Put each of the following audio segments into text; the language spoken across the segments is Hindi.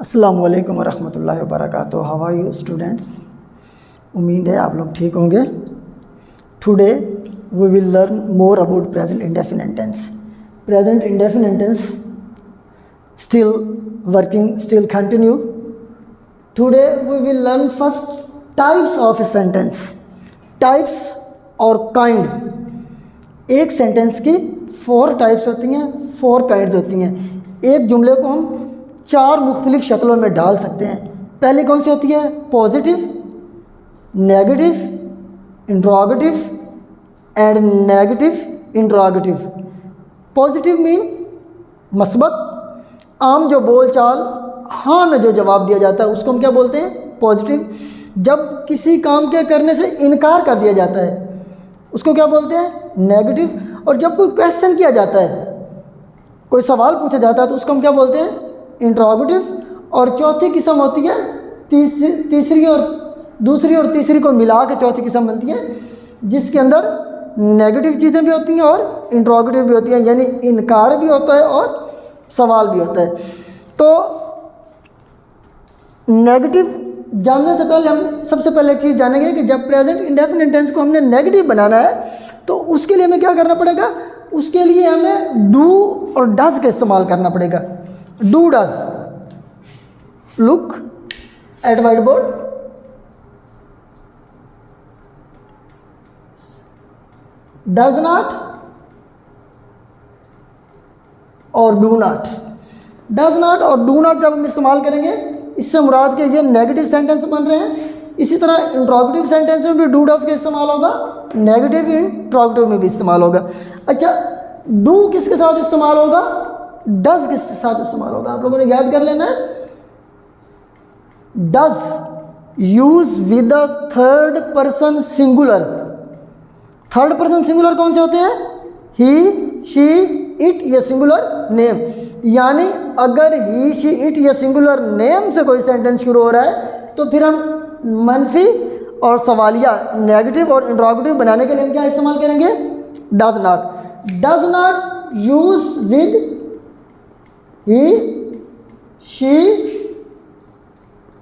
अस्सलामु अलैकुम वरहमतुल्लाहि वबरकातुहू। How are you students? उम्मीद है आप लोग ठीक होंगे। Today we will learn more about present indefinite tense. Present indefinite tense still working, still continue. Today we will learn first types of a sentence. Types और kind। एक सेंटेंस की 4 टाइप्स होती हैं, 4 काइंड्स होती हैं। एक जुमले को हम 4 मुख्तलिफ शक्लों में डाल सकते हैं। पहली कौन सी होती है? Positive, negative, interrogative and negative interrogative. Positive mean मस्बत, आम जो बोल चाल हाँ में जो जवाब दिया जाता है उसको हम क्या बोलते हैं? पॉजिटिव। जब किसी काम के करने से इनकार कर दिया जाता है उसको क्या बोलते हैं? नेगेटिव। और जब कोई क्वेश्चन किया जाता है, कोई सवाल पूछा जाता है तो उसको हम क्या बोलते हैं? इंट्रोगेटिव। और चौथी किस्म होती है तीसरी और दूसरी और तीसरी को मिला के चौथी किस्म बनती है, जिसके अंदर नेगेटिव चीज़ें भी होती हैं और इंट्रोगेटिव भी होती हैं, यानी इनकार भी होता है और सवाल भी होता है। तो नेगेटिव जानने से पहले हम सबसे पहले एक चीज़ जानेंगे कि जब प्रेजेंट इंडेफिनिट टेंस को हमने नेगेटिव बनाना है तो उसके लिए हमें क्या करना पड़ेगा? उसके लिए हमें डू और डज का इस्तेमाल करना पड़ेगा। Do does. Look at white board. Does not और डू नॉट। डज नॉट और डू नॉट जब हम इस्तेमाल करेंगे इससे मुराद के ये नेगेटिव सेंटेंस बन रहे हैं। इसी तरह इंट्रोगेटिव सेंटेंस में भी डू डज का इस्तेमाल होगा, नेगेटिव इंट्रोगेटिव में भी इस्तेमाल होगा। अच्छा, डू किसके साथ इस्तेमाल होगा? डज किसके साथ इस्तेमाल होगा? आप लोगों ने याद कर लेना है। Does use with the third person singular. Third person singular कौन से होते हैं? ही, शी, इट या सिंगुलर नेम। यानी अगर ही, शी, इट या सिंगुलर नेम से कोई सेंटेंस शुरू हो रहा है तो फिर हम मनफी और सवालिया नेगेटिव और इंट्रोगेटिव बनाने के लिए हम क्या इस्तेमाल करेंगे? Does not. Does not use with he, she,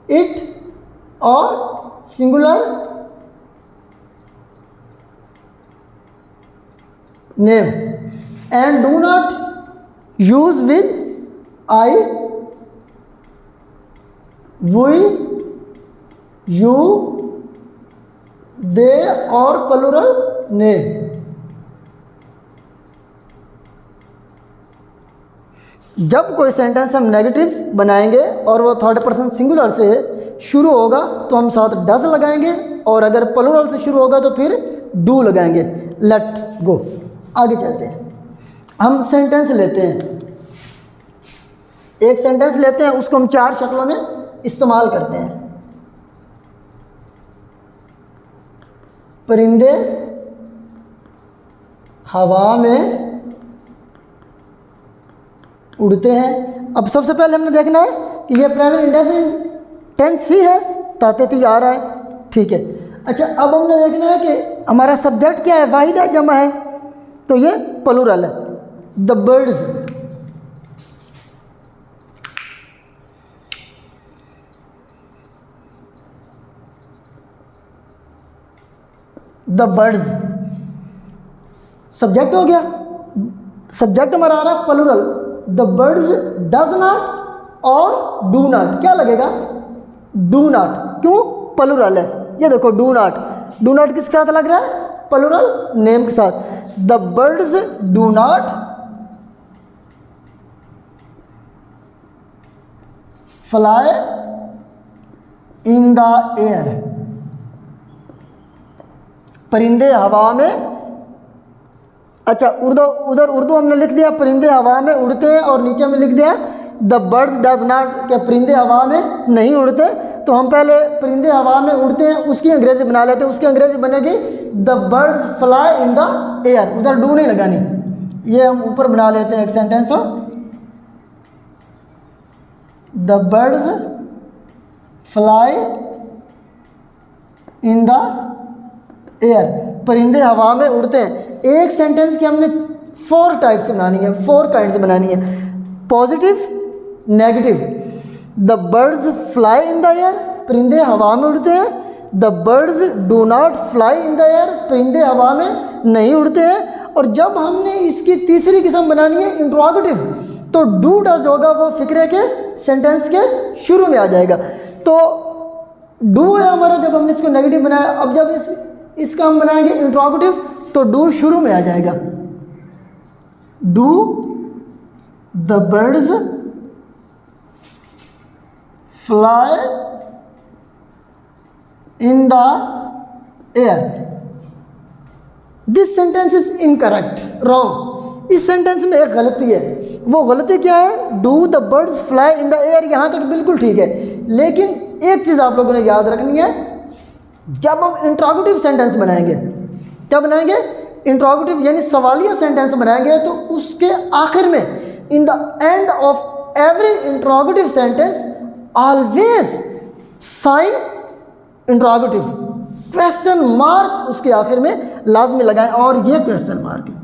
it और singular name. And do not use with I, we, you, they और प्लूरल नेम। जब कोई सेंटेंस हम नेगेटिव बनाएंगे और वो थर्ड पर्सन सिंगुलर से शुरू होगा तो हम साथ डज लगाएंगे, और अगर प्लूरल से शुरू होगा तो फिर डू लगाएंगे। लेट गो, आगे चलते हैं। हम सेंटेंस लेते हैं, एक सेंटेंस लेते हैं, उसको हम 4 शक्लों में इस्तेमाल करते हैं। परिंदे हवा में उड़ते हैं। अब सबसे पहले हमने देखना है कि ये प्रेजेंट इंडेफिनिट टेंस ही है, ताते आ रहा है, ठीक है। अच्छा, अब हमने देखना है कि हमारा सब्जेक्ट क्या है? वाहिद है, जमा है, तो ये प्लूरल है। The birds, the birds subject हो गया। सब्जेक्ट हमारा आ रहा है plural. The birds does not और डू नॉट। क्या लगेगा? Do not. क्यों? प्लूरल है। ये देखो, डू नॉट। डू नॉट किसके साथ लग रहा है? प्लूरल नेम के साथ। The birds do not fly in the air. परिंदे हवा में, अच्छा उधर उर्दू हमने लिख दिया परिंदे हवा में उड़ते हैं, और नीचे में लिख दिया द बर्ड्स डज नॉट। क्या परिंदे हवा में नहीं उड़ते? तो हम पहले परिंदे हवा में उड़ते हैं उसकी अंग्रेजी बना लेते हैं। उसकी अंग्रेजी बनेगी the birds fly in the air. उधर डू नहीं लगानी, ये हम ऊपर बना लेते हैं एक सेंटेंस हो। The birds fly in the air. परिंदे हवा में उड़ते हैं। एक सेंटेंस की हमने 4 टाइप्स बनानी है, 4 काइंड्स बनानी है। Positive, negative. The birds fly in the air, परिंदे हवा में उड़ते हैं। The birds do not fly in the air, परिंदे हवा में नहीं उड़ते हैं। और जब हमने इसकी तीसरी किस्म बनानी है इंट्रोगेटिव, तो डू डज होगा वो फिक्रे के सेंटेंस के शुरू में आ जाएगा। तो डू है हमारा, जब हमने इसको नेगेटिव बनाया। अब जब इसका हम बनाएंगे इंट्रोगेटिव, तो डू शुरू में आ जाएगा। Do the birds fly in the air. This sentence is incorrect, wrong. इस सेंटेंस में एक गलती है। वो गलती क्या है? Do the birds fly in the air, यहाँ तक बिल्कुल ठीक है। लेकिन एक चीज़ आप लोगों ने याद रखनी है, जब हम इंट्रोगेटिव सेंटेंस बनाएंगे, क्या बनाएंगे? इंट्रोगेटिव यानी सवालिया सेंटेंस बनाएंगे, तो उसके आखिर में, in the end of every interrogative sentence always sign interrogative, question mark उसके आखिर में लाजमी लगाएं। और ये क्वेश्चन मार्क है,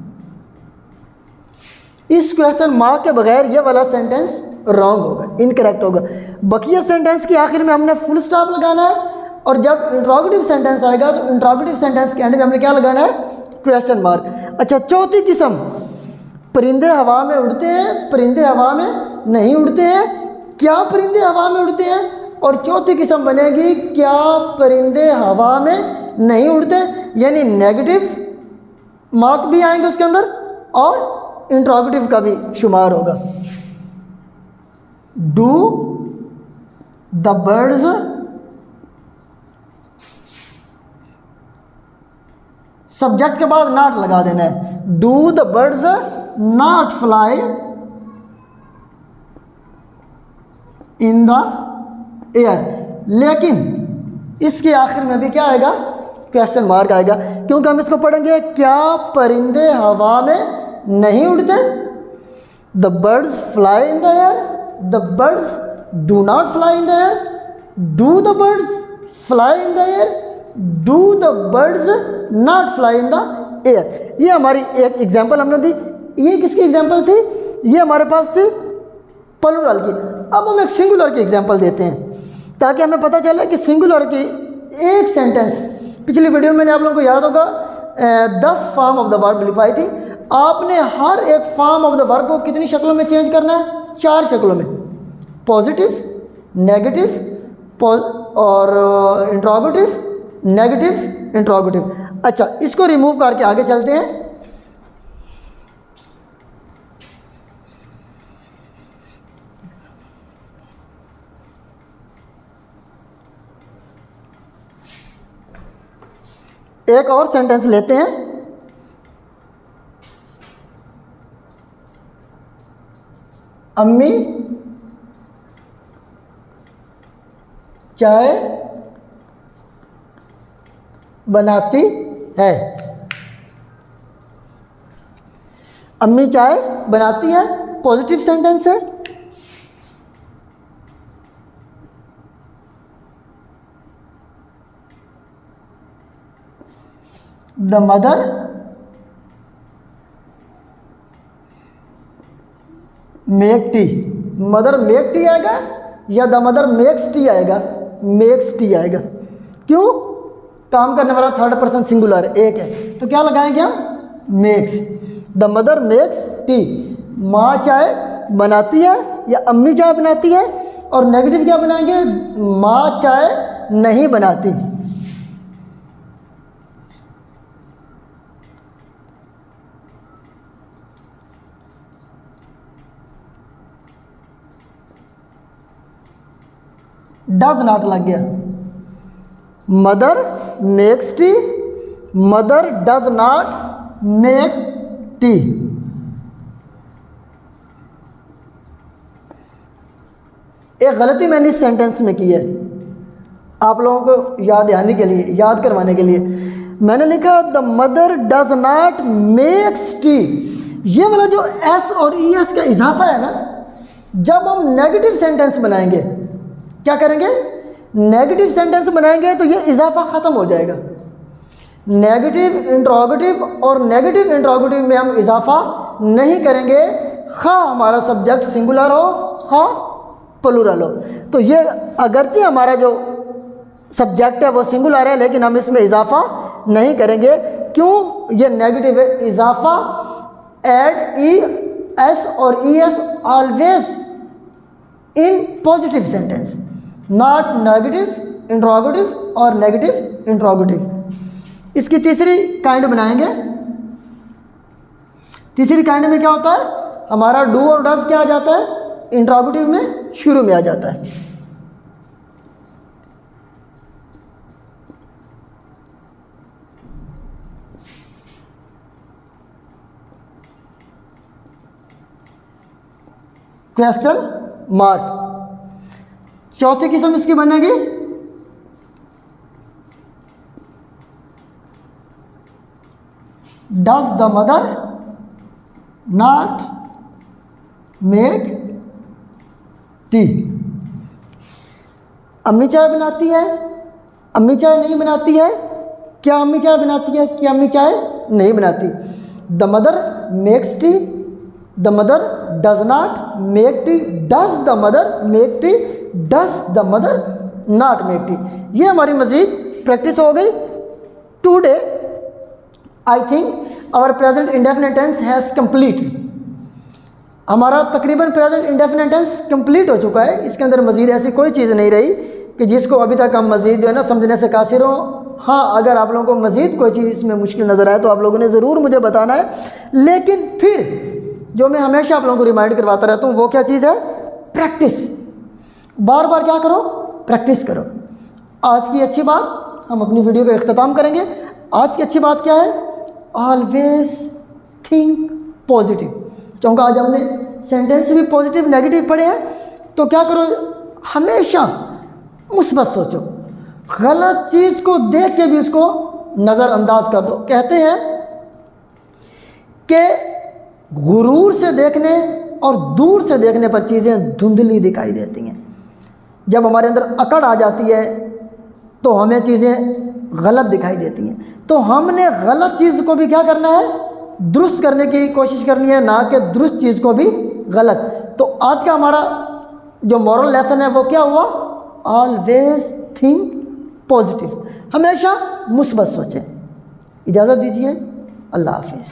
इस क्वेश्चन मार्क के बगैर ये वाला सेंटेंस रॉन्ग होगा, इनकरेक्ट होगा। बकिया सेंटेंस के आखिर में हमने फुल स्टॉप लगाना है, और जब इंट्रोगेटिव सेंटेंस आएगा तो इंट्रोगेटिव सेंटेंस के एंड में हमने क्या लगाना है? Question mark. अच्छा, चौथी किस्म, परिंदे हवा में उड़ते हैं, परिंदे हवा में नहीं उड़ते हैं। क्या परिंदे हवा में उड़ते हैं? और चौथी किस्म बनेगी, क्या परिंदे हवा में नहीं उड़ते, यानी नेगेटिव मार्क भी आएंगे उसके अंदर और इंट्रोगेटिव का भी शुमार होगा। डू द बर्ड्स सब्जेक्ट के बाद नॉट लगा देना है। Do the birds not fly in the air. लेकिन इसके आखिर में भी क्या आएगा? क्वेश्चन मार्क आएगा, क्योंकि हम इसको पढ़ेंगे, क्या परिंदे हवा में नहीं उड़ते? The birds fly in the air, the birds do not fly in the air, do the birds fly in the air, do the birds not fly in the air. ये हमारी एक एग्जाम्पल हमने दी। ये किसकी एग्जाम्पल थी? ये हमारे पास थी प्लूरल की। अब हम एक सिंगुलर की एग्जाम्पल देते हैं, ताकि हमें पता चले कि सिंगुलर की एक सेंटेंस, पिछली वीडियो में मैंने आप लोगों को याद होगा 10 फॉर्म ऑफ द वर्ब लिखवाई थी। आपने हर एक फॉर्म ऑफ द वर्ब को कितनी शक्लों में चेंज करना है? 4 शक्लों में, पॉजिटिव, नेगेटिव और इंट्रोगेटिव, नेगेटिव, इंट्रोगेटिव। अच्छा, इसको रिमूव करके आगे चलते हैं। एक और सेंटेंस लेते हैं। अम्मी चाय बनाती है। अम्मी चाय बनाती है, पॉजिटिव सेंटेंस है। The mother make T, mother make T आएगा या द मदर मेक्स टी आएगा? मेक्स टी आएगा। क्यों? काम करने वाला थर्ड पर्सन सिंगुलर एक है, तो क्या लगाएंगे हम? Makes. The mother makes T, माँ चाय बनाती है या अम्मी चाय बनाती है। और नेगेटिव क्या बनाएंगे? माँ चाय नहीं बनाती। डज नॉट लग गया। Mother makes T, mother does not make T. एक गलती मैंने इस सेंटेंस में की है, आप लोगों को याद आने के लिए, याद करवाने के लिए। मैंने लिखा the mother does not makes T. ये वाला जो एस और ई एस का इजाफा है ना, जब हम नेगेटिव सेंटेंस बनाएंगे, क्या करेंगे? नेगेटिव सेंटेंस बनाएंगे तो ये इजाफा ख़त्म हो जाएगा। नेगेटिव इंट्रोगेटिव और नेगेटिव इंट्रोगेटिव में हम इजाफा नहीं करेंगे, खा हमारा सब्जेक्ट सिंगुलर हो, खा प्लूरल हो। तो ये अगरचे हमारा जो सब्जेक्ट है वो सिंगुलर है, लेकिन हम इसमें इजाफा नहीं करेंगे। क्यों? ये नेगेटिव है। इजाफा एड ई एस और E S always in positive sentence, not negative interrogative और नेगेटिव इंट्रोगेटिव। इसकी तीसरी काइंड बनाएंगे। तीसरी काइंड में क्या होता है, हमारा डू और डज क्या आ जाता है, इंट्रोगेटिव में शुरू में आ जाता है। Question mark. चौथी किस्म इसकी बनेगी does the mother not make T. अम्मी चाय बनाती है, अम्मी चाय नहीं बनाती है। क्या अम्मी चाय बनाती है, क्या अम्मी चाय नहीं बनाती। The mother makes tea, the mother does not make tea, does the mother make tea, does the mother not make tea. ये हमारी मजीद प्रैक्टिस हो गई। Today I think our present indefinite tense has complete. हमारा तकरीबन प्रेजेंट इंडेफिनिट टेंस कंप्लीट हो चुका है। इसके अंदर मजीद ऐसी कोई चीज़ नहीं रही कि जिसको अभी तक हम मजीद जो है ना समझने से कासिर हों। हाँ, अगर आप लोगों को मजीद कोई चीज़ इसमें मुश्किल नज़र आए तो आप लोगों ने ज़रूर मुझे बताना है। लेकिन फिर जो मैं हमेशा आप लोगों को रिमाइंड करवाता रहता हूँ वो क्या चीज़ है, प्रैक्टिस। बार बार क्या करो, प्रैक्टिस करो। आज की अच्छी बात, हम अपनी वीडियो का इख्तिताम करेंगे। आज की अच्छी बात क्या है, ऑलवेज थिंक पॉजिटिव। क्योंकि आज हमने सेंटेंस भी पॉजिटिव नेगेटिव पढ़े हैं, तो क्या करो, हमेशा मुस्बत सोचो। गलत चीज़ को देख के भी उसको नज़रअंदाज कर दो। कहते हैं कि गुरूर से देखने और दूर से देखने पर चीज़ें धुंधली दिखाई देती हैं। जब हमारे अंदर अकड़ आ जाती है तो हमें चीज़ें गलत दिखाई देती हैं। तो हमने गलत चीज़ को भी क्या करना है, दुरुस्त करने की कोशिश करनी है, ना कि दुरुस्त चीज़ को भी गलत। तो आज का हमारा जो मॉरल लेसन है वो क्या हुआ, ऑलवेज थिंक पॉजिटिव। हमेशा मुस्बत सोचें। इजाज़त दीजिए, अल्लाह हाफिज़।